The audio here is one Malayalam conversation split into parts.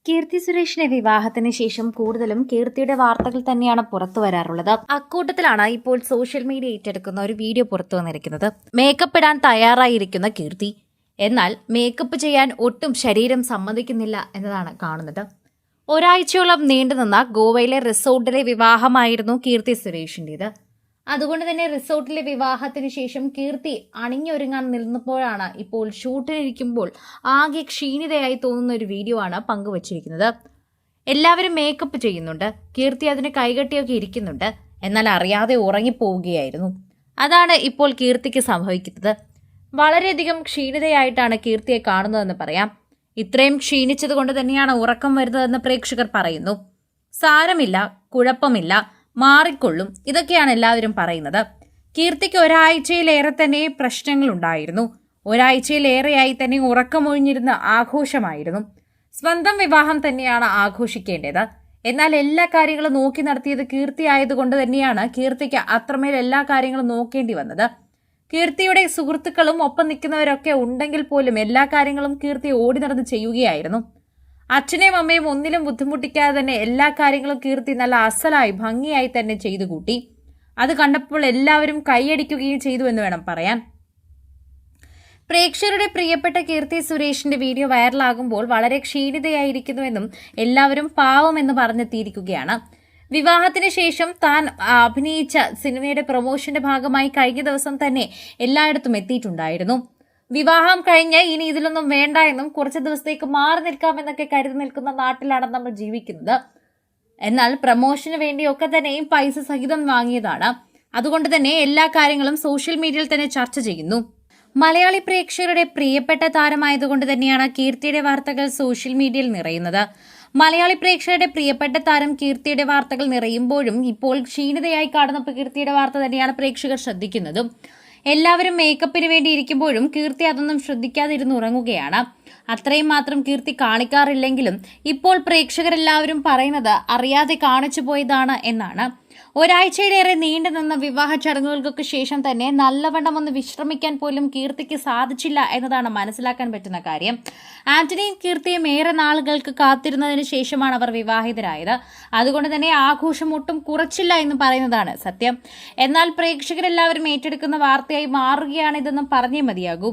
കീർത്തി സുരേഷിന്റെ വിവാഹത്തിന് ശേഷം കൂടുതലും കീർത്തിയുടെ വാർത്തകൾ തന്നെയാണ് പുറത്തു വരാറുള്ളത്. അക്കൂട്ടത്തിലാണ് ഇപ്പോൾ സോഷ്യൽ മീഡിയ ഏറ്റെടുക്കുന്ന ഒരു വീഡിയോ പുറത്തു വന്നിരിക്കുന്നത്. മേക്കപ്പ് ഇടാൻ തയ്യാറായിരിക്കുന്ന കീർത്തി, എന്നാൽ മേക്കപ്പ് ചെയ്യാൻ ഒട്ടും ശരീരം സമ്മതിക്കുന്നില്ല എന്നതാണ് കാണുന്നത്. ഒരാഴ്ചയോളം നീണ്ടുനിന്ന ഗോവയിലെ റിസോർട്ടിലെ വിവാഹമായിരുന്നു കീർത്തി സുരേഷിന്റേത്. അതുകൊണ്ട് തന്നെ റിസോർട്ടിലെ വിവാഹത്തിന് ശേഷം കീർത്തി അണിഞ്ഞൊരുങ്ങാൻ നിന്നപ്പോഴാണ് ഇപ്പോൾ ഷൂട്ടിനിരിക്കുമ്പോൾ ആകെ ക്ഷീണിതയായി തോന്നുന്ന ഒരു വീഡിയോ ആണ് പങ്കുവച്ചിരിക്കുന്നത്. എല്ലാവരും മേക്കപ്പ് ചെയ്യുന്നുണ്ട്, കീർത്തി അതിന് കൈകെട്ടിയൊക്കെ ഇരിക്കുന്നുണ്ട്, എന്നാൽ അറിയാതെ ഉറങ്ങിപ്പോവുകയായിരുന്നു. അതാണ് ഇപ്പോൾ കീർത്തിക്ക് സംഭവിക്കുന്നത്. വളരെയധികം ക്ഷീണിതയായിട്ടാണ് കീർത്തിയെ കാണുന്നതെന്ന് പറയാം. ഇത്രയും ക്ഷീണിച്ചത് കൊണ്ട് തന്നെയാണ് ഉറക്കം വരുന്നതെന്ന് പ്രേക്ഷകർ പറയുന്നു. സാരമില്ല, കുഴപ്പമില്ല, മാറിക്കൊള്ളും, ഇതൊക്കെയാണ് എല്ലാവരും പറയുന്നത്. കീർത്തിക്ക് ഒരാഴ്ചയിലേറെ തന്നെ പ്രശ്നങ്ങളുണ്ടായിരുന്നു. ഒരാഴ്ചയിലേറെയായി തന്നെ ഉറക്കമൊഴിഞ്ഞിരുന്ന ആഘോഷമായിരുന്നു. സ്വന്തം വിവാഹം തന്നെയാണ് ആഘോഷിക്കേണ്ടത്. എന്നാൽ എല്ലാ കാര്യങ്ങളും നോക്കി നടത്തിയത് കീർത്തി ആയതുകൊണ്ട് തന്നെയാണ് കീർത്തിക്ക് അത്രമേൽ എല്ലാ കാര്യങ്ങളും നോക്കേണ്ടി വന്നത്. കീർത്തിയുടെ സുഹൃത്തുക്കളും ഒപ്പം നിൽക്കുന്നവരൊക്കെ ഉണ്ടെങ്കിൽ പോലും എല്ലാ കാര്യങ്ങളും കീർത്തി ഓടി നടന്ന് ചെയ്യുകയായിരുന്നു. അച്ഛനെയും അമ്മയും ഒന്നിലും ബുദ്ധിമുട്ടിക്കാതെ തന്നെ എല്ലാ കാര്യങ്ങളും കീർത്തി നല്ല അസലായി ഭംഗിയായി തന്നെ ചെയ്തു കൂട്ടി. അത് കണ്ടപ്പോൾ എല്ലാവരും കൈയടിക്കുകയും ചെയ്തു എന്ന് വേണം പറയാൻ. പ്രേക്ഷകരുടെ പ്രിയപ്പെട്ട കീർത്തി സുരേഷിന്റെ വീഡിയോ വൈറലാകുമ്പോൾ വളരെ ക്ഷീണിതയായിരിക്കുന്നുവെന്നും എല്ലാവരും പാവമെന്ന് പറഞ്ഞെത്തിയിരിക്കുകയാണ്. വിവാഹത്തിന് ശേഷം താൻ അഭിനയിച്ച സിനിമയുടെ പ്രൊമോഷന്റെ ഭാഗമായി കഴിഞ്ഞ ദിവസം തന്നെ എല്ലായിടത്തും എത്തിയിട്ടുണ്ടായിരുന്നു. വിവാഹം കഴിഞ്ഞ് ഇനി ഇതിലൊന്നും വേണ്ട എന്നും കുറച്ച് ദിവസത്തേക്ക് മാറി നിൽക്കാമെന്നൊക്കെ കരുതി നിൽക്കുന്ന നാട്ടിലാണ് നമ്മൾ ജീവിക്കുന്നത്. എന്നാൽ പ്രമോഷന് വേണ്ടിയൊക്കെ തന്നെയും പൈസ സഹിതം വാങ്ങിയതാണ്. അതുകൊണ്ട് തന്നെ എല്ലാ കാര്യങ്ങളും സോഷ്യൽ മീഡിയയിൽ തന്നെ ചർച്ച ചെയ്യുന്നു. മലയാളി പ്രേക്ഷകരുടെ പ്രിയപ്പെട്ട താരമായതുകൊണ്ട് തന്നെയാണ് കീർത്തിയുടെ വാർത്തകൾ സോഷ്യൽ മീഡിയയിൽ നിറയുന്നത്. മലയാളി പ്രേക്ഷകരുടെ പ്രിയപ്പെട്ട താരം കീർത്തിയുടെ വാർത്തകൾ നിറയുമ്പോഴും ഇപ്പോൾ ക്ഷീണിതയായി കാണുന്ന കീർത്തിയുടെ വാർത്ത തന്നെയാണ് പ്രേക്ഷകർ ശ്രദ്ധിക്കുന്നതും. എല്ലാവരും മേക്കപ്പിന് വേണ്ടി ഇരിക്കുമ്പോഴും കീർത്തി അതൊന്നും ശ്രദ്ധിക്കാതിരുന്ന് ഉറങ്ങുകയാണ്. അത്രയും മാത്രം കീർത്തി കാണിക്കാറില്ലെങ്കിലും ഇപ്പോൾ പ്രേക്ഷകരെല്ലാവരും പറയുന്നത് അറിയാതെ കാണിച്ചു പോയതാണ് എന്നാണ്. ഒരാഴ്ചയിലേറെ നീണ്ടു നിന്ന വിവാഹ ചടങ്ങുകൾക്കൊക്കെ ശേഷം തന്നെ നല്ലവണ്ണം ഒന്ന് വിശ്രമിക്കാൻ പോലും കീർത്തിക്ക് സാധിച്ചില്ല എന്നതാണ് മനസ്സിലാക്കാൻ പറ്റുന്ന കാര്യം. ആന്റണിയും കീർത്തിയും ഏറെ നാളുകൾക്ക് കാത്തിരുന്നതിന് ശേഷമാണ് അവർ വിവാഹിതരായത്. അതുകൊണ്ട് തന്നെ ആഘോഷം ഒട്ടും കുറച്ചില്ല എന്ന് പറയുന്നതാണ് സത്യം. എന്നാൽ പ്രേക്ഷകരെല്ലാവരും ഏറ്റെടുക്കുന്ന വാർത്തയായി മാറുകയാണിതെന്നും പറഞ്ഞേ മതിയാകൂ.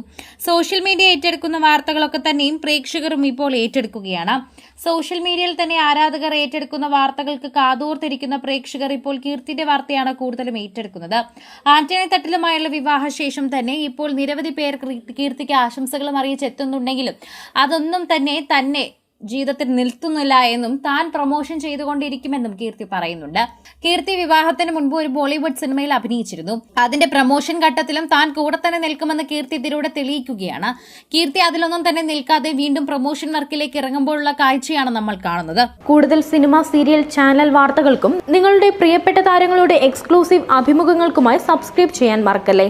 സോഷ്യൽ മീഡിയ ഏറ്റെടുക്കുന്ന വാർത്തകളൊക്കെ തന്നെയും പ്രേക്ഷകരും ഇപ്പോൾ ഏറ്റെടുക്കുകയാണ്. സോഷ്യൽ മീഡിയയിൽ തന്നെ ആരാധകർ ഏറ്റെടുക്കുന്ന വാർത്തകൾക്ക് കാതോർത്തിരിക്കുന്ന പ്രേക്ഷകർ ഇപ്പോൾ കീർത്തിയുടെ വാർത്തയാണ് കൂടുതലും ഏറ്റെടുക്കുന്നത്. ആന്റണി തട്ടിലുമായുള്ള വിവാഹശേഷം തന്നെ ഇപ്പോൾ നിരവധി പേർ കീർത്തിക്ക് ആശംസകളും അറിയിച്ചെത്തുന്നുണ്ടെങ്കിലും അതൊന്നും തന്നെ ജീവിതത്തിൽ നിൽത്തുന്നില്ല എന്നും താൻ പ്രൊമോഷൻ ചെയ്തുകൊണ്ടിരിക്കുമെന്നും കീർത്തി പറയുന്നുണ്ട്. കീർത്തി വിവാഹത്തിന് മുൻപ് ഒരു ബോളിവുഡ് സിനിമയിൽ അഭിനയിച്ചിരുന്നു. അതിന്റെ പ്രൊമോഷൻ ഘട്ടത്തിലും താൻ കൂടെ തന്നെ നിൽക്കുമെന്ന് കീർത്തി ഇതിലൂടെ തെളിയിക്കുകയാണ്. കീർത്തി അതിലൊന്നും തന്നെ നിൽക്കാതെ വീണ്ടും പ്രൊമോഷൻ വർക്കിലേക്ക് ഇറങ്ങുമ്പോഴുള്ള കാഴ്ചയാണ് നമ്മൾ കാണുന്നത്. കൂടുതൽ സിനിമ, സീരിയൽ, ചാനൽ വാർത്തകൾക്കും നിങ്ങളുടെ പ്രിയപ്പെട്ട താരങ്ങളുടെ എക്സ്ക്ലൂസീവ് അഭിമുഖങ്ങൾക്കുമായി സബ്സ്ക്രൈബ് ചെയ്യാൻ മറക്കല്ലേ.